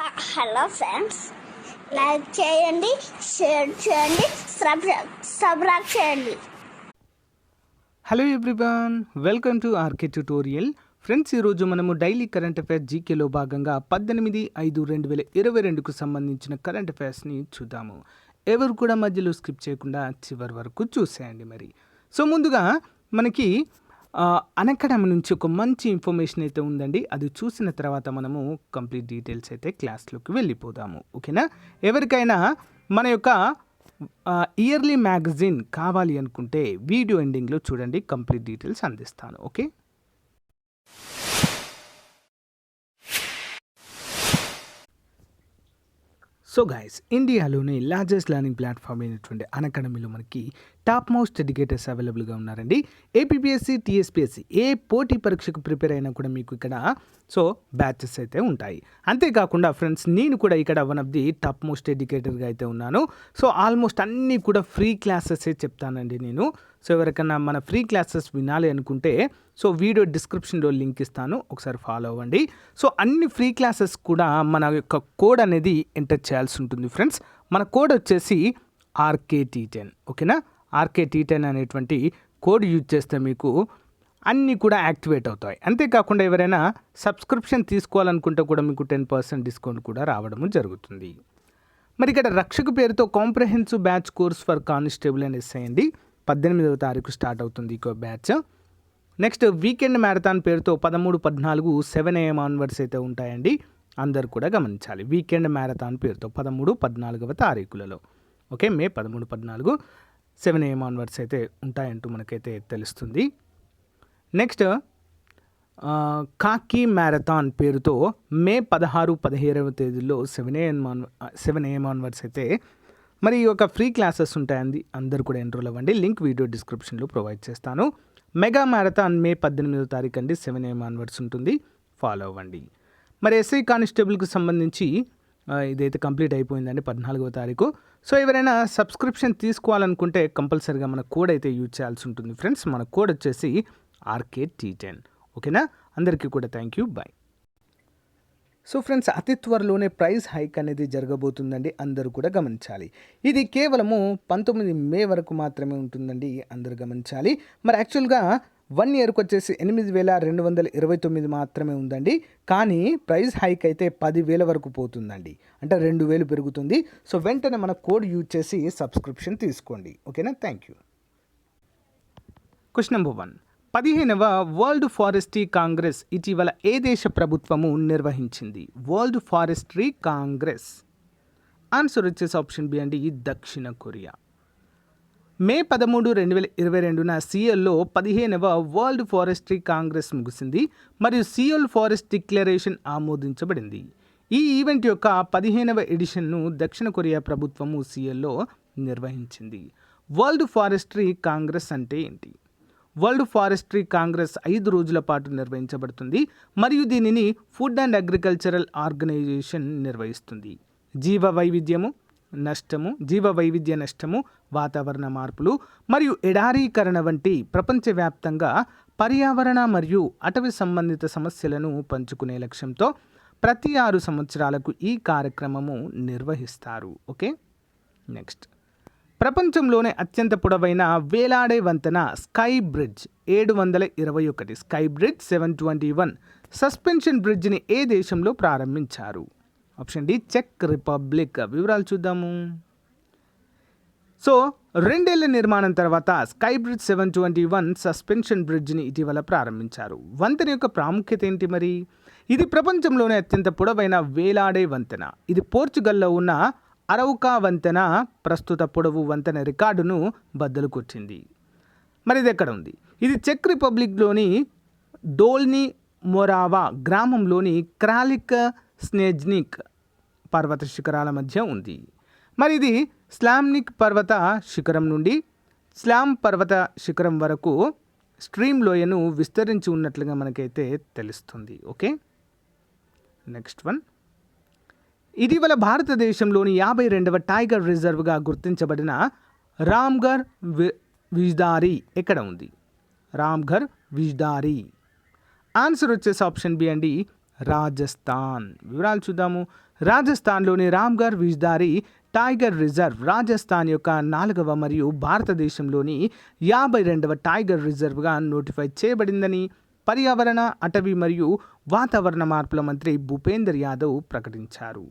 Hello friends, like చేయండి, share చేయండి, subscribe చేయండి. Hello everyone, welcome to RK tutorial. Friends, ఈరోజు మనము డైలీ కరెంట్ అఫైర్స్ జీకేలో భాగంగా 18/5/2022కు సంబంధించిన కరెంట్ అఫైర్స్ని చూద్దాము. ఎవరు కూడా మధ్యలో స్కిప్ చేయకుండా చివరి వరకు చూసేయండి. మరి సో ముందుగా మనకి అన్అకాడమీ నుంచి ఒక మంచి ఇన్ఫర్మేషన్ అయితే ఉందండి. అది చూసిన తర్వాత మనము కంప్లీట్ డీటెయిల్స్ అయితే క్లాస్లోకి వెళ్ళిపోదాము. ఓకేనా? ఎవరికైనా మన యొక్క ఇయర్లీ మ్యాగజైన్ కావాలి అనుకుంటే వీడియో ఎండింగ్లో చూడండి, కంప్లీట్ డీటెయిల్స్ అందిస్తాను. ఓకే, సో గైస్, ఇండియాలోని లార్జెస్ట్ లెర్నింగ్ ప్లాట్ఫామ్ అయినటువంటి అన్అకాడమీలో మనకి టాప్ మోస్ట్ ఎడ్యుకేటర్స్ అవైలబుల్గా ఉన్నారండి. APPSC, TSPSC ఏ పోటీ పరీక్షకు ప్రిపేర్ అయినా కూడా మీకు ఇక్కడ బ్యాచెస్ అయితే ఉంటాయి. అంతేకాకుండా ఫ్రెండ్స్, నేను కూడా ఇక్కడ one of the top most ఎడ్యుకేటర్గా అయితే ఉన్నాను. ఆల్మోస్ట్ అన్నీ కూడా ఫ్రీ క్లాసెస్ చెప్తానండి నేను. ఎవరికైనా మన ఫ్రీ క్లాసెస్ వినాలి అనుకుంటే వీడియో డిస్క్రిప్షన్లో లింక్ ఇస్తాను, ఒకసారి ఫాలో అవ్వండి. అన్ని ఫ్రీ క్లాసెస్ కూడా మన యొక్క కోడ్ అనేది ఎంటర్ చేయాల్సి ఉంటుంది ఫ్రెండ్స్. మన కోడ్ వచ్చేసి RKT10. ఓకేనా? RKT10 అనేటువంటి కోడ్ యూజ్ చేస్తే మీకు అన్నీ కూడా యాక్టివేట్ అవుతాయి. అంతేకాకుండా ఎవరైనా సబ్స్క్రిప్షన్ తీసుకోవాలనుకుంటే కూడా మీకు 10% డిస్కౌంట్ కూడా రావడం జరుగుతుంది. మరి ఇక్కడ రక్షక పేరుతో comprehensive batch course for constable అని వేసేయండి. 18వ తారీఖు స్టార్ట్ అవుతుంది ఈ బ్యాచ్. నెక్స్ట్ వీకెండ్ మ్యారథాన్ పేరుతో 13, 14 7 AM ఆన్వర్డ్స్ అయితే ఉంటాయండి. అందరు కూడా గమనించాలి. వీకెండ్ మ్యారథాన్ పేరుతో 13, 14వ తారీఖులలో, ఓకే, మే 13, 14 7 AM ఆన్వర్డ్స్ అయితే ఉంటాయంటూ మనకైతే తెలుస్తుంది. నెక్స్ట్ కాకి మ్యారథాన్ పేరుతో మే 16, 17వ తేదీల్లో 7 AM ఆన్వర్డ్స్ అయితే మరి ఈ యొక్క ఫ్రీ క్లాసెస్ ఉంటాయండి. అందరూ కూడా ఎన్రోల్ అవ్వండి. లింక్ వీడియో డిస్క్రిప్షన్లో ప్రొవైడ్ చేస్తాను. మెగా మ్యారథాన్ మే 18వ తారీఖు అండి, 7 AM ఆన్వర్డ్స్ ఉంటుంది, ఫాలో అవ్వండి. మరి SI కానిస్టేబుల్కి సంబంధించి ఇదైతే కంప్లీట్ అయిపోయిందండి 14వ తారీఖు. ఎవరైనా సబ్స్క్రిప్షన్ తీసుకోవాలనుకుంటే కంపల్సరీగా మన కోడ్ అయితే యూజ్ చేయాల్సి ఉంటుంది ఫ్రెండ్స్. మన కోడ్ వచ్చేసి RKT10. ఓకేనా? అందరికీ కూడా థ్యాంక్ యూ, బాయ్. ఫ్రెండ్స్, అతి త్వరలోనే ప్రైస్ హైక్ అనేది జరగబోతుందండి, అందరూ కూడా గమనించాలి. ఇది కేవలము 19 మే వరకు మాత్రమే ఉంటుందండి, అందరూ గమనించాలి. మరి యాక్చువల్గా 1 ఇయర్కి వచ్చేసి 8,229 మాత్రమే ఉందండి. కానీ ప్రైస్ హైక్ అయితే 10,000 వరకు పోతుందండి, అంటే 2,000 పెరుగుతుంది. వెంటనే మన కోడ్ యూజ్ చేసి సబ్స్క్రిప్షన్ తీసుకోండి. ఓకేనా? Thank you. Question number 1. 15వ వరల్డ్ ఫారెస్ట్రీ కాంగ్రెస్ ఇటీవల ఏ దేశ ప్రభుత్వము నిర్వహించింది? World forestry Congress. ఆన్సర్ వచ్చేసి ఆప్షన్ బి అండి, దక్షిణ కొరియా. మే 13, 2022న సియోల్లో 15వ వరల్డ్ ఫారెస్ట్రీ కాంగ్రెస్ ముగిసింది మరియు సియోల్ ఫారెస్ట్ డిక్లరేషన్ ఆమోదించబడింది. ఈ ఈవెంట్ యొక్క 15వ ఎడిషన్ను దక్షిణ కొరియా ప్రభుత్వము సియోల్లో నిర్వహించింది. వరల్డ్ ఫారెస్ట్రీ కాంగ్రెస్ అంటే ఏంటి? వరల్డ్ ఫారెస్ట్రీ కాంగ్రెస్ 5 రోజుల పాటు నిర్వహించబడుతుంది మరియు దీనిని ఫుడ్ అండ్ అగ్రికల్చరల్ ఆర్గనైజేషన్ నిర్వహిస్తుంది. జీవ వైవిధ్య నష్టము, వాతావరణ మార్పులు మరియు ఎడారీకరణ వంటి ప్రపంచవ్యాప్తంగా పర్యావరణ మరియు అటవీ సంబంధిత సమస్యలను పంచుకునే లక్ష్యంతో ప్రతి 6 సంవత్సరాలకు ఈ కార్యక్రమము నిర్వహిస్తారు. Okay, next. ప్రపంచంలోనే అత్యంత పొడవైన వేలాడే వంతెన sky bridge 721 sky bridge 721 suspension బ్రిడ్జ్ని ఏ దేశంలో ప్రారంభించారు? ఆప్షన్ డి, చెక్ రిపబ్లిక్. వివరాలు చూద్దాము. 2 ఏళ్ల నిర్మాణం తర్వాత స్కై బ్రిడ్జ్ 721 సస్పెన్షన్ బ్రిడ్జ్ని ఇటీవల ప్రారంభించారు. వంతెన యొక్క ప్రాముఖ్యత ఏంటి మరి? ఇది ప్రపంచంలోనే అత్యంత పొడవైన వేలాడే వంతెన. ఇది పోర్చుగల్లో ఉన్న అరౌకా వంతెన ప్రస్తుత పొడవు వంతెన రికార్డును బద్దలు కొట్టింది. మరి ఇది ఎక్కడ ఉంది? ఇది చెక్ రిపబ్లిక్లోని డోల్ని మొరావా గ్రామంలోని క్రాలిక్ స్నేజ్నిక్ పర్వత శిఖరాల మధ్య ఉంది. మరి ఇది స్లామ్నిక్ పర్వత శిఖరం నుండి స్లామ్ పర్వత శిఖరం వరకు స్ట్రీమ్ లోయను విస్తరించి ఉన్నట్లుగా మనకైతే తెలుస్తుంది. Okay, next one. ఇటీవల భారతదేశంలోని 52వ టైగర్ రిజర్వ్గా గుర్తించబడిన రామ్ఘర్ విజ్దారి ఎక్కడ ఉంది? రామ్ఘర్ విజ్దారి. ఆన్సర్ వచ్చేసి ఆప్షన్ బి అండి, రాజస్థాన్. వివరాలు చూద్దాము. రాజస్థాన్లోని రామ్గర్ విజ్దారి టైగర్ రిజర్వ్ రాజస్థాన్ యొక్క 4వ మరియు భారతదేశంలోని 52వ టైగర్ రిజర్వ్గా నోటిఫై చేయబడిందని పర్యావరణ, అటవీ మరియు వాతావరణ మార్పుల మంత్రి భూపేందర్ యాదవ్ ప్రకటించారు.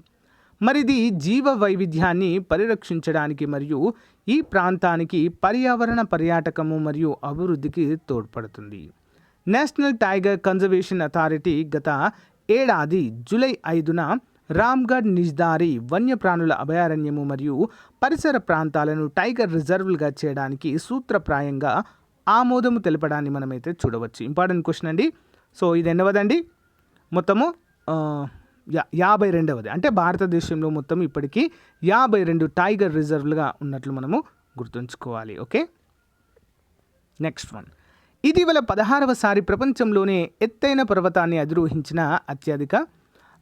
మరిది జీవ వైవిధ్యాన్ని పరిరక్షించడానికి మరియు ఈ ప్రాంతానికి పర్యావరణ పర్యాటకము మరియు అభివృద్ధికి తోడ్పడుతుంది. నేషనల్ టైగర్ కన్జర్వేషన్ అథారిటీ గత ఏడాది జూలై 5న రామ్గఢ్ నిజ్దారి వన్యప్రాణుల అభయారణ్యము మరియు పరిసర ప్రాంతాలను టైగర్ రిజర్వ్లుగా చేయడానికి సూత్రప్రాయంగా ఆమోదము తెలపడాన్ని మనమైతే చూడవచ్చు. ఇంపార్టెంట్ క్వశ్చన్ అండి. సో ఇది ఎన్నవదండి? మొత్తము 52వది. అంటే భారతదేశంలో మొత్తం ఇప్పటికీ 52 టైగర్ రిజర్వ్లుగా ఉన్నట్లు మనము గుర్తుంచుకోవాలి. Okay, next one. ఇటీవల 16వసారి ప్రపంచంలోనే ఎత్తైన పర్వతాన్ని అధిరోహించిన అత్యధిక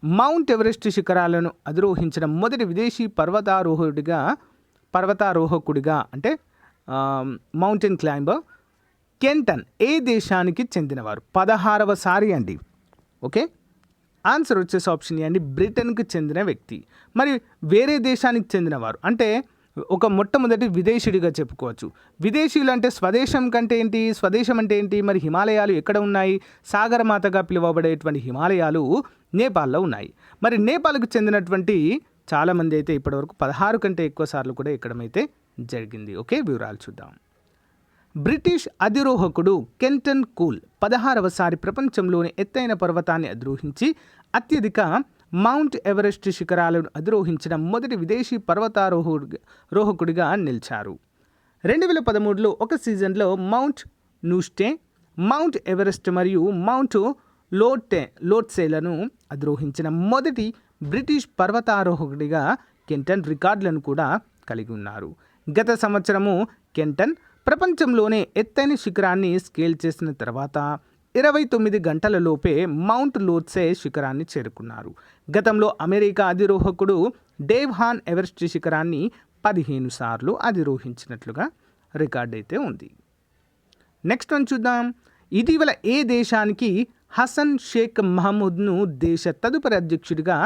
మౌంట్ ఎవరెస్ట్ శిఖరాలను అధిరోహించిన మొదటి విదేశీ పర్వతారోహకుడిగా అంటే మౌంటైన్ క్లైంబర్ కెంటన్ ఏ దేశానికి చెందినవారు? 16వసారి అండి. ఓకే, ఆన్సర్ వచ్చేసి ఆప్షన్ ఏ అండి, బ్రిటన్కి చెందిన వ్యక్తి. మరి వేరే దేశానికి చెందినవారు అంటే ఒక మొట్టమొదటి విదేశీయుడిగా చెప్పుకోవచ్చు. విదేశీయులు అంటే స్వదేశం కంటే ఏంటి, స్వదేశం అంటే ఏంటి? మరి హిమాలయాలు ఎక్కడ ఉన్నాయి? సాగరమాతగా పిలువబడేటువంటి హిమాలయాలు నేపాల్లో ఉన్నాయి. మరి నేపాల్కు చెందినటువంటి చాలామంది అయితే ఇప్పటివరకు 16 కంటే ఎక్కువ సార్లు కూడా ఎక్కడమైతే జరిగింది. ఓకే, వివరాలు చూద్దాం. బ్రిటిష్ అధిరోహకుడు కెంటన్ కూల్ 16వసారి ప్రపంచంలోని ఎత్తైన పర్వతాన్ని అధిరోహించి అత్యధిక మౌంట్ ఎవరెస్ట్ శిఖరాలను అధిరోహించిన మొదటి విదేశీ పర్వతారోహకుడిగా నిలిచారు. 2013లో ఒక సీజన్లో మౌంట్ నూస్టే, మౌంట్ ఎవరెస్ట్ మరియు మౌంట్ లోట్సేలను అధిరోహించిన మొదటి బ్రిటిష్ పర్వతారోహకుడిగా కెంటన్ రికార్డులను కూడా కలిగి ఉన్నారు. గత సంవత్సరము కెంటన్ ప్రపంచంలోనే ఎత్తైన శిఖరాన్ని స్కేల్ చేసిన తర్వాత 29 గంటలలోపే మౌంట్ లోట్సే శిఖరాన్ని చేరుకున్నారు. గతంలో అమెరికా అధిరోహకుడు డేవ్ హాన్ ఎవరెస్ట్ శిఖరాన్ని 15 సార్లు అధిరోహించినట్లుగా రికార్డ్ అయితే ఉంది. నెక్స్ట్ వన్ చూద్దాం. ఇటీవల ఏ దేశానికి హసన్ షేక్ మహమూద్ను దేశ తదుపరి అధ్యక్షుడిగా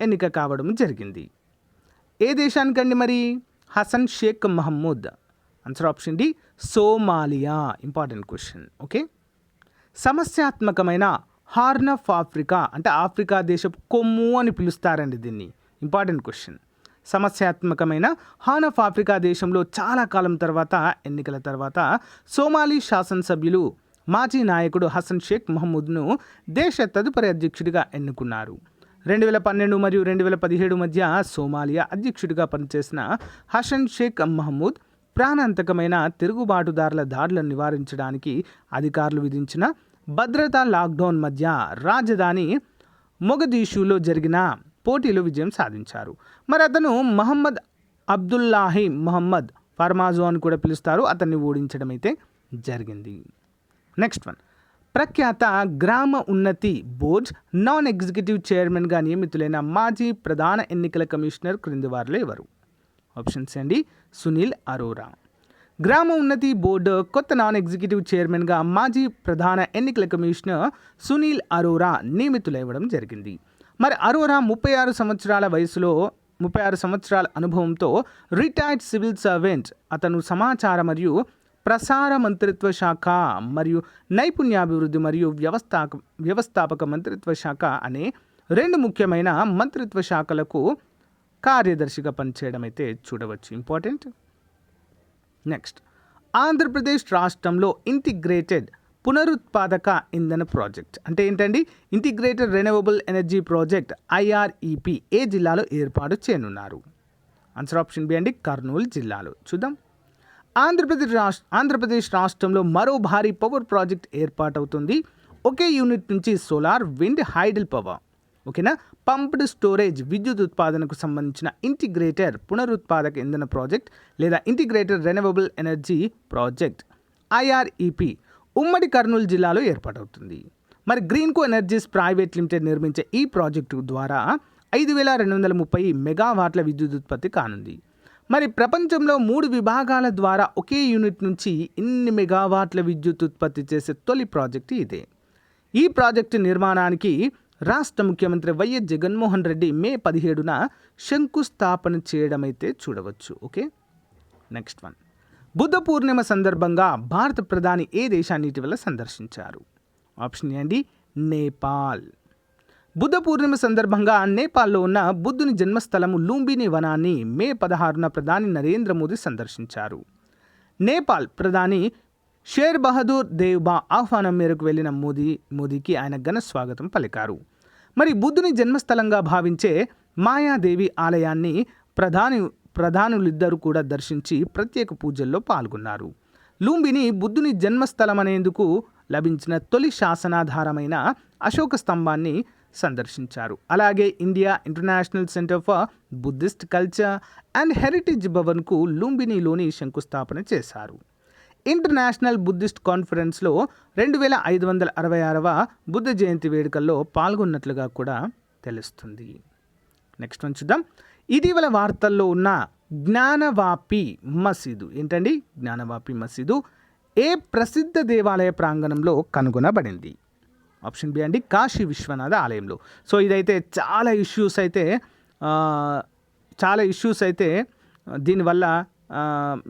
ఎన్నిక కావడం జరిగింది? ఏ దేశానికండి మరి Hassan Sheikh Mohamud? Answer option D, Somalia. Important question. Okay, సమస్యాత్మకమైన హార్న్ ఆఫ్ ఆఫ్రికా అంటే ఆఫ్రికా దేశపు కొమ్ము అని పిలుస్తారండి దీన్ని. Important question. సమస్యాత్మకమైన హార్న్ ఆఫ్ ఆఫ్రికా దేశంలో చాలా కాలం తర్వాత ఎన్నికల తర్వాత సోమాలి శాసనసభ్యులు మాజీ నాయకుడు హసన్ షేక్ మహమూద్ను దేశ తదుపరి అధ్యక్షుడిగా ఎన్నుకున్నారు. 2012 మరియు 2017 మధ్య సోమాలియా అధ్యక్షుడిగా పనిచేసిన హసన్ షేక్ మహమూద్ ప్రాణాంతకమైన తిరుగుబాటుదారుల దాడులను నివారించడానికి అధికారులు విధించిన భద్రతా లాక్డౌన్ మధ్య రాజధాని మొగదీషులో జరిగిన పోటీలో విజయం సాధించారు. మరి అతను మహమ్మద్ అబ్దుల్లాహి మహమ్మద్ ఫర్మాజో అని కూడా పిలుస్తారు. అతన్ని ఓడించడం అయితే జరిగింది. Next one. ప్రఖ్యాత గ్రామ ఉన్నతి బోర్డ్ నాన్ ఎగ్జిక్యూటివ్ చైర్మన్గా నియమితులైన మాజీ ప్రధాన ఎన్నికల కమిషనర్ క్రింది వారిలో ఎవరు? ఆప్షన్స్ అండి, సునీల్ అరోరా. గ్రామ ఉన్నతి బోర్డు కొత్త నాన్ ఎగ్జిక్యూటివ్ చైర్మన్గా మాజీ ప్రధాన ఎన్నికల కమిషనర్ సునీల్ అరోరా నియమితులవ్వడం జరిగింది. మరి అరోరా 36 సంవత్సరాల వయసులో 36 సంవత్సరాల అనుభవంతో రిటైర్డ్ సివిల్ సర్వెంట్. అతను సమాచార మరియు ప్రసార మంత్రిత్వ శాఖ మరియు నైపుణ్యాభివృద్ధి మరియు వ్యవస్థాపక మంత్రిత్వ శాఖ అనే 2 ముఖ్యమైన మంత్రిత్వ శాఖలకు కార్యదర్శిగా పనిచేయడం అయితే చూడవచ్చు. ఇంపార్టెంట్. నెక్స్ట్. ఆంధ్రప్రదేశ్ రాష్ట్రంలో ఇంటిగ్రేటెడ్ పునరుత్పాదక ఇంధన ప్రాజెక్ట్ అంటే ఏంటండి? Integrated renewable energy project IREP ఏ జిల్లాలో ఏర్పాటు చేయనున్నారు? ఆన్సర్ ఆప్షన్ బి అండి, కర్నూలు జిల్లాలో. చూద్దాం. ఆంధ్రప్రదేశ్ రాష్ట్రంలో మరో భారీ పవర్ ప్రాజెక్ట్ ఏర్పాటవుతుంది. ఒకే యూనిట్ నుంచి సోలార్, విండ్, హైడల్ పవర్, ఓకేనా, పంప్డ్ స్టోరేజ్ విద్యుత్ ఉత్పాదనకు సంబంధించిన ఇంటిగ్రేటెడ్ పునరుత్పాదక ఇంధన ప్రాజెక్ట్ లేదా integrated renewable energy project IREP ఉమ్మడి కర్నూలు జిల్లాలో ఏర్పాటవుతుంది. మరి గ్రీన్కో ఎనర్జీస్ ప్రైవేట్ లిమిటెడ్ నిర్మించే ఈ ప్రాజెక్టు ద్వారా 5230 మెగావాట్ల విద్యుత్ ఉత్పత్తి కానుంది. మరి ప్రపంచంలో 3 విభాగాల ద్వారా ఒకే యూనిట్ నుంచి ఇన్ని మెగావాట్ల విద్యుత్ ఉత్పత్తి చేసే తొలి ప్రాజెక్టు ఇదే. ఈ ప్రాజెక్టు నిర్మాణానికి రాష్ట్ర ముఖ్యమంత్రి వైఎస్ జగన్మోహన్ రెడ్డి మే 17న శంకుస్థాపన చేయడం అయితే చూడవచ్చు. Okay, next one. Buddha Purnima సందర్భంగా భారత ప్రధాని ఏ దేశాన్ని ఇటీవల సందర్శించారు? ఆప్షన్ ఏ అండి, నేపాల్. బుద్ధ పూర్ణిమ సందర్భంగా నేపాల్లో ఉన్న బుద్ధుని జన్మస్థలము లుంబిని వనాన్ని మే 16న ప్రధాని నరేంద్ర మోదీ సందర్శించారు. నేపాల్ ప్రధాని షేర్ బహదూర్ దేవ్బా ఆహ్వానం మేరకు వెళ్లిన మోదీకి ఆయన ఘన స్వాగతం పలికారు. మరి బుద్ధుని జన్మస్థలంగా భావించే మాయాదేవి ఆలయాన్ని ప్రధానులిద్దరూ కూడా దర్శించి ప్రత్యేక పూజల్లో పాల్గొన్నారు. లుంబిని బుద్ధుని జన్మస్థలమనేందుకు లభించిన తొలి శాసనాధారమైన అశోక స్తంభాన్ని సందర్శించారు. అలాగే India International Centre for Buddhist Culture and Heritage భవన్కు లుంబినిలోని శంకుస్థాపన చేశారు. ఇంటర్నేషనల్ బుద్ధిస్ట్ కాన్ఫరెన్స్లో 2566వ బుద్ధ జయంతి వేడుకల్లో పాల్గొన్నట్లుగా కూడా తెలుస్తుంది. నెక్స్ట్ వన్ చూద్దాం. ఇటీవల వార్తల్లో ఉన్న జ్ఞానవాపి మసీదు ఏంటండి? జ్ఞానవాపి మసీదు ఏ ప్రసిద్ధ దేవాలయ ప్రాంగణంలో కనుగొనబడింది? ఆప్షన్ బి అండి, కాశీ విశ్వనాథ ఆలయంలో. సో ఇదైతే చాలా ఇష్యూస్ అయితే దీనివల్ల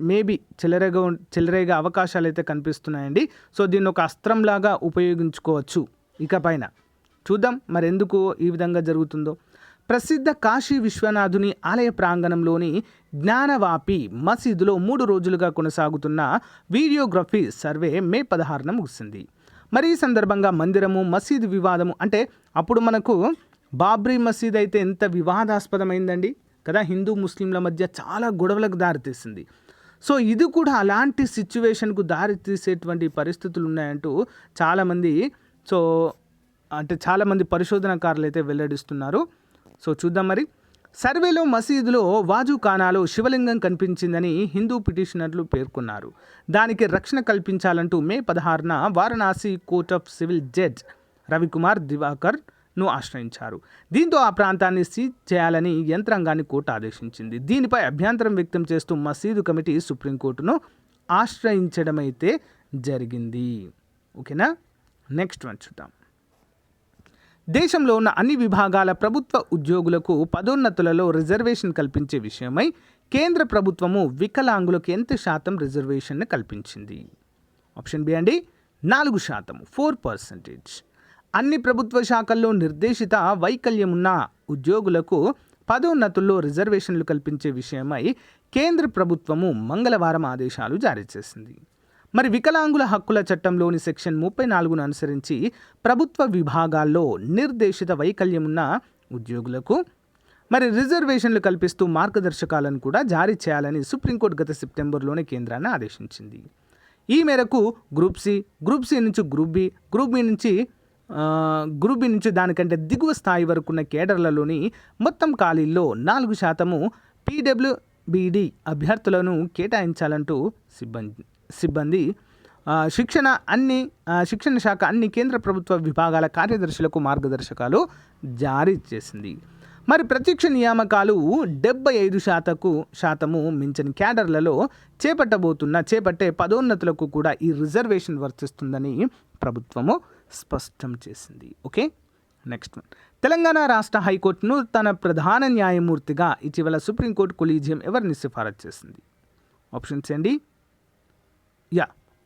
మేబీ చెలరేగా అవకాశాలు అయితే కనిపిస్తున్నాయండి. సో దీన్ని ఒక అస్త్రంలాగా ఉపయోగించుకోవచ్చు ఇకపైన. చూద్దాం మరి ఎందుకు ఈ విధంగా జరుగుతుందో. ప్రసిద్ధ కాశీ విశ్వనాథుని ఆలయ ప్రాంగణంలోని జ్ఞానవాపి మసీదులో 3 రోజులుగా కొనసాగుతున్న వీడియోగ్రఫీ సర్వే మే 16న ముగిసింది. మరి ఈ సందర్భంగా మందిరము మసీదు వివాదము, అంటే అప్పుడు మనకు బాబ్రీ మసీద్ అయితే ఎంత వివాదాస్పదమైందండి కదా, హిందూ ముస్లింల మధ్య చాలా గొడవలకు దారితీసింది. సో ఇది కూడా అలాంటి సిచ్యువేషన్కు దారితీసేటువంటి పరిస్థితులు ఉన్నాయంటూ చాలామంది పరిశోధనకారులు అయితే వెల్లడిస్తున్నారు. సో చూద్దాం మరి. సర్వేలో మసీదులో వాజుఖానాలో శివలింగం కనిపించిందని హిందూ పిటిషనర్లు పేర్కొన్నారు. దానికి రక్షణ కల్పించాలంటూ మే 16న Varanasi court of civil judge Ravikumar దివాకర్ను ఆశ్రయించారు. దీంతో ఆ ప్రాంతాన్ని సీజ్ చేయాలని యంత్రాంగాన్ని కోర్టు ఆదేశించింది. దీనిపై అభ్యంతరం వ్యక్తం చేస్తూ మసీదు కమిటీ సుప్రీంకోర్టును ఆశ్రయించడం అయితే జరిగింది. ఓకేనా, నెక్స్ట్ వన్ చూద్దాం. దేశంలో ఉన్న అన్ని విభాగాల ప్రభుత్వ ఉద్యోగులకు పదోన్నతులలో రిజర్వేషన్ కల్పించే విషయమై కేంద్ర ప్రభుత్వము వికలాంగులకు ఎంత శాతం రిజర్వేషన్ను కల్పించింది? ఆప్షన్ బి అండి, 4%, 4%. అన్ని ప్రభుత్వ శాఖల్లో నిర్దేశిత వైకల్యం ఉన్న ఉద్యోగులకు పదోన్నతుల్లో రిజర్వేషన్లు కల్పించే విషయమై కేంద్ర ప్రభుత్వము మంగళవారం ఆదేశాలు జారీ చేసింది. మరి వికలాంగుల హక్కుల చట్టంలోని సెక్షన్ 34ను అనుసరించి ప్రభుత్వ విభాగాల్లో నిర్దేశిత వైకల్యం ఉన్న ఉద్యోగులకు మరి రిజర్వేషన్లు కల్పిస్తూ మార్గదర్శకాలను కూడా జారీ చేయాలని సుప్రీంకోర్టు గత సెప్టెంబర్లోనే కేంద్రాన్ని ఆదేశించింది. ఈ మేరకు గ్రూప్ సి నుంచి గ్రూప్ బి నుంచి దానికంటే దిగువ స్థాయి వరకు ఉన్న కేడర్లలోని మొత్తం ఖాళీల్లో 4% పీడబ్ల్యూబీడీ అభ్యర్థులను కేటాయించాలంటూ సిబ్బంది శిక్షణ శాఖ అన్ని కేంద్ర ప్రభుత్వ విభాగాల కార్యదర్శులకు మార్గదర్శకాలు జారీ చేసింది. మరి ప్రత్యక్ష నియామకాలు 75% మించిన క్యాడర్లలో చేపట్టే పదోన్నతులకు కూడా ఈ రిజర్వేషన్ వర్తిస్తుందని ప్రభుత్వము స్పష్టం చేసింది. Okay, next one. తెలంగాణ రాష్ట్ర హైకోర్టును తన ప్రధాన న్యాయమూర్తిగా ఇటీవల సుప్రీంకోర్టు కొలీజియం ఎవరిని సిఫారసు చేసింది? ఆప్షన్స్ అండి,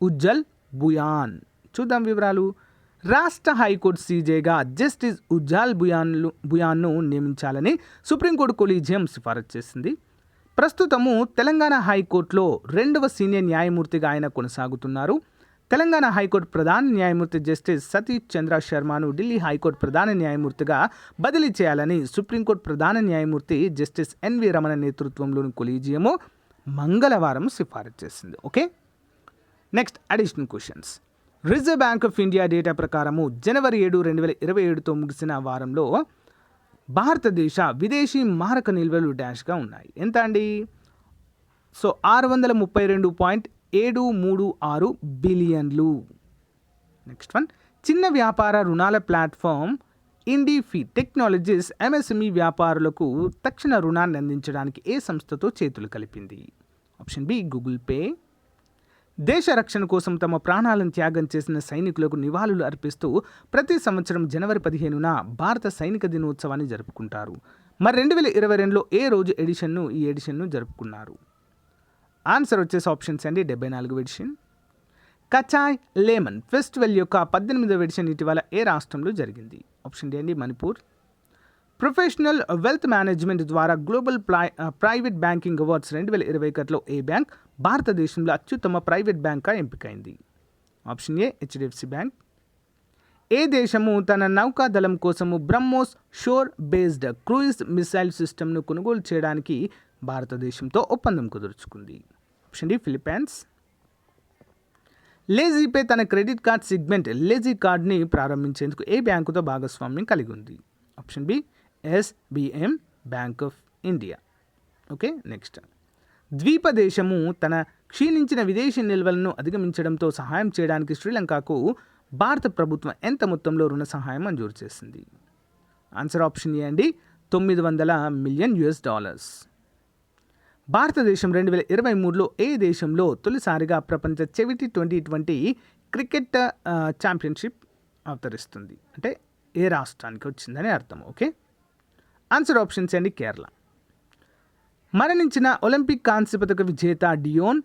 ఉజ్జల్ బుయాన్. చూద్దాం వివరాలు. రాష్ట్ర హైకోర్టు సీజేగా జస్టిస్ ఉజ్జల్ బుయాన్ను నియమించాలని సుప్రీంకోర్టు కొలీజియం సిఫారసు చేసింది. ప్రస్తుతము తెలంగాణ హైకోర్టులో 2వ సీనియర్ న్యాయమూర్తిగా ఆయన కొనసాగుతున్నారు. తెలంగాణ హైకోర్టు ప్రధాన న్యాయమూర్తి జస్టిస్ సతీష్ చంద్ర శర్మను ఢిల్లీ హైకోర్టు ప్రధాన న్యాయమూర్తిగా బదిలీ చేయాలని సుప్రీంకోర్టు ప్రధాన న్యాయమూర్తి జస్టిస్ ఎన్వి రమణ నేతృత్వంలోని కొలీజియము మంగళవారం సిఫారసు చేసింది. Okay, next additional questions. Reserve bank of India data ప్రకారము జనవరి 7, 2027తో ముగిసిన వారంలో భారతదేశ విదేశీ మారక నిల్వలు డాష్గా ఉన్నాయి. ఎంత అండి? సో 632.736 బిలియన్లు. Next one. చిన్న వ్యాపార రుణాల ప్లాట్ఫామ్ ఇండిఫీ టెక్నాలజీస్ ఎంఎస్ఎంఈ వ్యాపారులకు తక్షణ రుణాన్ని అందించడానికి ఏ సంస్థతో చేతులు కలిపింది? Option B, Google Pay. దేశ రక్షణ కోసం తమ ప్రాణాలను త్యాగం చేసిన సైనికులకు నివాళులు అర్పిస్తూ ప్రతి సంవత్సరం జనవరి 15న భారత సైనిక దినోత్సవాన్ని జరుపుకుంటారు. మరి 2022లో ఏ రోజు ఈ ఎడిషన్ను జరుపుకున్నారు? ఆన్సర్ వచ్చేసి ఆప్షన్స్ అండి. 74వ ఎడిషన్. కచాయ్ లెమన్ ఫెస్టివల్ యొక్క 18వ ఎడిషన్ ఇటీవల ఏ రాష్ట్రంలో జరిగింది? ఆప్షన్ డి అండి, మణిపూర్. ప్రొఫెషనల్ వెల్త్ మేనేజ్మెంట్ ద్వారా గ్లోబల్ ప్రైవేట్ బ్యాంకింగ్ అవార్డ్స్ 2021లో ఏ బ్యాంక్ భారతదేశంలో అత్యుత్తమ ప్రైవేట్ బ్యాంక్గా ఎంపికైంది? Option A HDFC bank. ఏ దేశము తన నౌకాదళం కోసము BrahMos shore based cruise missile సిస్టమ్ను కొనుగోలు చేయడానికి భారతదేశంతో ఒప్పందం కుదుర్చుకుంది? Option D Philippines. లేజీపే తన క్రెడిట్ కార్డ్ సెగ్మెంట్ లేజీ కార్డ్ని ప్రారంభించేందుకు ఏ బ్యాంకుతో భాగస్వామ్యం కలిగి ఉంది? Option B SBM bank of India. Okay, next. ద్వీపదేశము తన క్షీణించిన విదేశీ నిల్వలను అధిగమించడంతో సహాయం చేయడానికి శ్రీలంకకు భారత ప్రభుత్వం ఎంత మొత్తంలో రుణ సహాయం మంజూరు చేసింది? ఆన్సర్ ఆప్షన్ ఏ అండి, $900 మిలియన్. భారతదేశం 2023లో ఏ దేశంలో తొలిసారిగా ప్రపంచ చెవిటి 2020 క్రికెట్ ఛాంపియన్షిప్ అవతరిస్తుంది? అంటే ఏ రాష్ట్రానికి వచ్చిందని అర్థం. ఓకే, ఆన్సర్ ఆప్షన్స్ అండి, కేరళ. మరణించిన ఒలింపిక్ కాంస్య పథక విజేత డియోన్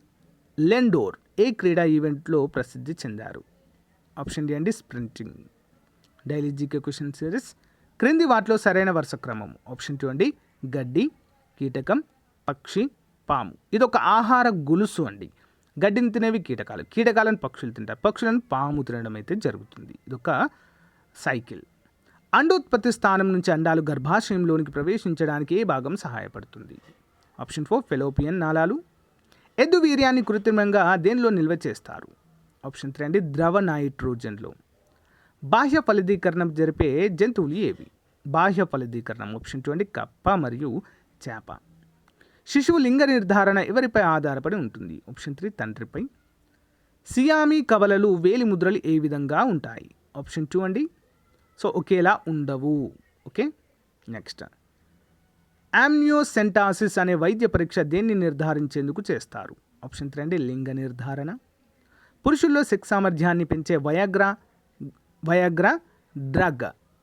లెండోర్ ఏ క్రీడా ఈవెంట్లో ప్రసిద్ధి చెందారు? ఆప్షన్ డి అండి, sprinting. Daily GK question series. క్రింది వాటిలో సరైన వరుస క్రమం? ఆప్షన్ 2 అండి, గడ్డి, కీటకం, పక్షి, పాము. ఇది ఒక ఆహార గొలుసు అండి. గడ్డిని తినేవి కీటకాలు, కీటకాలను పక్షులు తింటారు, పక్షులను పాము తినడం అయితే జరుగుతుంది. ఇదొక సైకిల్. అండోత్పత్తి స్థానం నుంచి అండాలు గర్భాశయంలోనికి ప్రవేశించడానికి ఏ భాగం సహాయపడుతుంది? ఆప్షన్ 4 ఫెలోపియన్ నాళాలు. ఎద్దు వీర్యాన్ని కృత్రిమంగా దేనిలో నిల్వ చేస్తారు? ఆప్షన్ 3 అండి, ద్రవ నైట్రోజన్లో. బాహ్య ఫలదీకరణం జరిపే జంతువులు ఏవి? బాహ్య ఫలదీకరణం ఆప్షన్ 2 అండి, కప్ప మరియు చేప. శిశువు లింగ నిర్ధారణ ఎవరిపై ఆధారపడి ఉంటుంది? ఆప్షన్ 3 తండ్రిపై. సియామీ కవలలు వేలి ముద్రలు ఏ విధంగా ఉంటాయి? ఆప్షన్ 2 అండి, సో ఒకేలా ఉండవు. Okay, next. ఆమ్నియోసెంటాసిస్ అనే వైద్య పరీక్ష దేన్ని నిర్ధారించేందుకు చేస్తారు? ఆప్షన్ 3 అండి, లింగ నిర్ధారణ. పురుషుల్లో సెక్స్ సామర్థ్యాన్ని పెంచే వయాగ్రా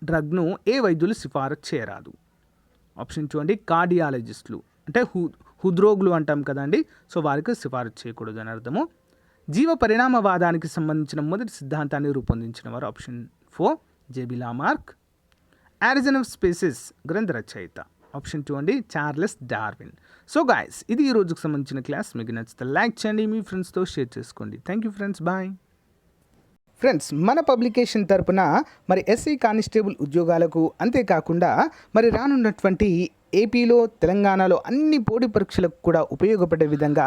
డ్రగ్ను ఏ వైద్యులు సిఫారసు చేయరాదు? ఆప్షన్ 2 అండి, కార్డియాలజిస్టులు. అంటే హృద్రోగులు అంటాం కదండి, సో వారికి సిఫారసు చేయకూడదు అని అర్థము. జీవ పరిణామవాదానికి సంబంధించిన మొదటి సిద్ధాంతాన్ని రూపొందించిన వారు? Option 4 JB Lamarck. Origin of species గ్రంథ రచయిత? ఆప్షన్ 2 అండి, చార్లెస్ డార్విన్. సో గాయస్, ఇది ఈ రోజుకు సంబంధించిన క్లాస్. మీకు నచ్చితే లైక్ చేయండి, మీ ఫ్రెండ్స్తో షేర్ చేసుకోండి. Thank you friends, bye. Friends, మన పబ్లికేషన్ తరపున మరి ఎస్సీ కానిస్టేబుల్ ఉద్యోగాలకు అంతేకాకుండా మరి రానున్నటువంటి ఏపీలో తెలంగాణలో అన్ని పోటీ పరీక్షలకు కూడా ఉపయోగపడే విధంగా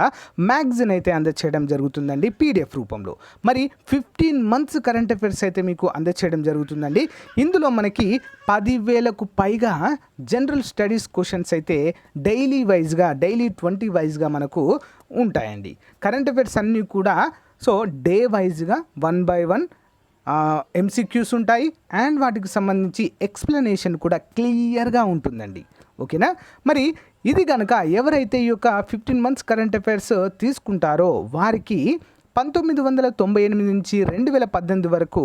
మ్యాగజైన్ అయితే అందచేయడం జరుగుతుందండి పీడిఎఫ్ రూపంలో. మరి 15 months కరెంట్ అఫైర్స్ అయితే మీకు అందచేయడం జరుగుతుందండి. ఇందులో మనకి 10,000కు పైగా జనరల్ స్టడీస్ క్వశ్చన్స్ అయితే డైలీ 20 వైజ్గా మనకు ఉంటాయండి. కరెంట్ అఫైర్స్ అన్నీ కూడా సో డే వైజ్గా 1 by 1 MCQs ఉంటాయి అండ్ వాటికి సంబంధించి ఎక్స్ప్లెనేషన్ కూడా క్లియర్గా ఉంటుందండి. ఓకేనా? మరి ఇది కనుక ఎవరైతే ఈ యొక్క 15 months కరెంట్ అఫైర్స్ తీసుకుంటారో వారికి 1998 నుంచి 2018 వరకు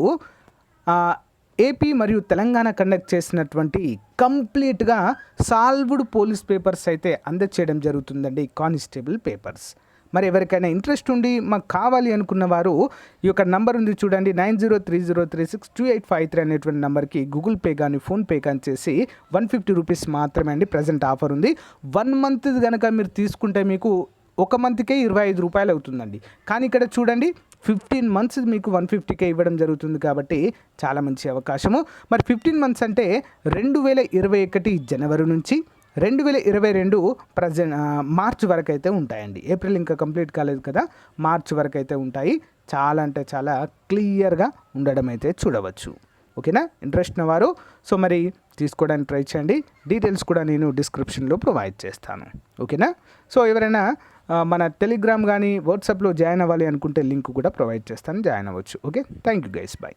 ఏపీ మరియు తెలంగాణ కండక్ట్ చేసినటువంటి కంప్లీట్గా సాల్వ్డ్ పోలీస్ పేపర్స్ అయితే అందచేయడం జరుగుతుందండి, కానిస్టేబుల్ పేపర్స్. మరి ఎవరికైనా ఇంట్రెస్ట్ ఉండి మాకు కావాలి అనుకున్న వారు ఈ యొక్క నంబర్ ఉంది చూడండి, 9030362853 అనేటువంటి నెంబర్కి గూగుల్ పే కానీ ఫోన్పే కానీ చేసి 150 రూపీస్ మాత్రమే అండి ప్రజెంట్ ఆఫర్ ఉంది. 1 month కనుక మీరు తీసుకుంటే మీకు 1 monthకే 25 రూపాయలు అవుతుందండి. కానీ ఇక్కడ చూడండి 15 months మీకు 150K ఇవ్వడం జరుగుతుంది కాబట్టి చాలా మంచి అవకాశము. మరి 15 months అంటే 2021 జనవరి నుంచి 2022 మార్చ్ వరకు అయితే ఉంటాయండి. ఏప్రిల్ ఇంకా కంప్లీట్ కాలేదు కదా, మార్చ్ వరకు అయితే ఉంటాయి. చాలా అంటే చాలా క్లియర్గా ఉండడం అయితే చూడవచ్చు. ఓకేనా? ఇంట్రెస్ట్ ఉన్న వారు సో మరి తీసుకోవడానికి ట్రై చేయండి. డీటెయిల్స్ కూడా నేను డిస్క్రిప్షన్లో ప్రొవైడ్ చేస్తాను. ఓకేనా? సో ఎవరైనా మన టెలిగ్రామ్ కానీ వాట్సాప్లో జాయిన్ అవ్వాలి అనుకుంటే లింక్ కూడా ప్రొవైడ్ చేస్తాను, జాయిన్ అవ్వచ్చు. Okay, thank you guys, bye.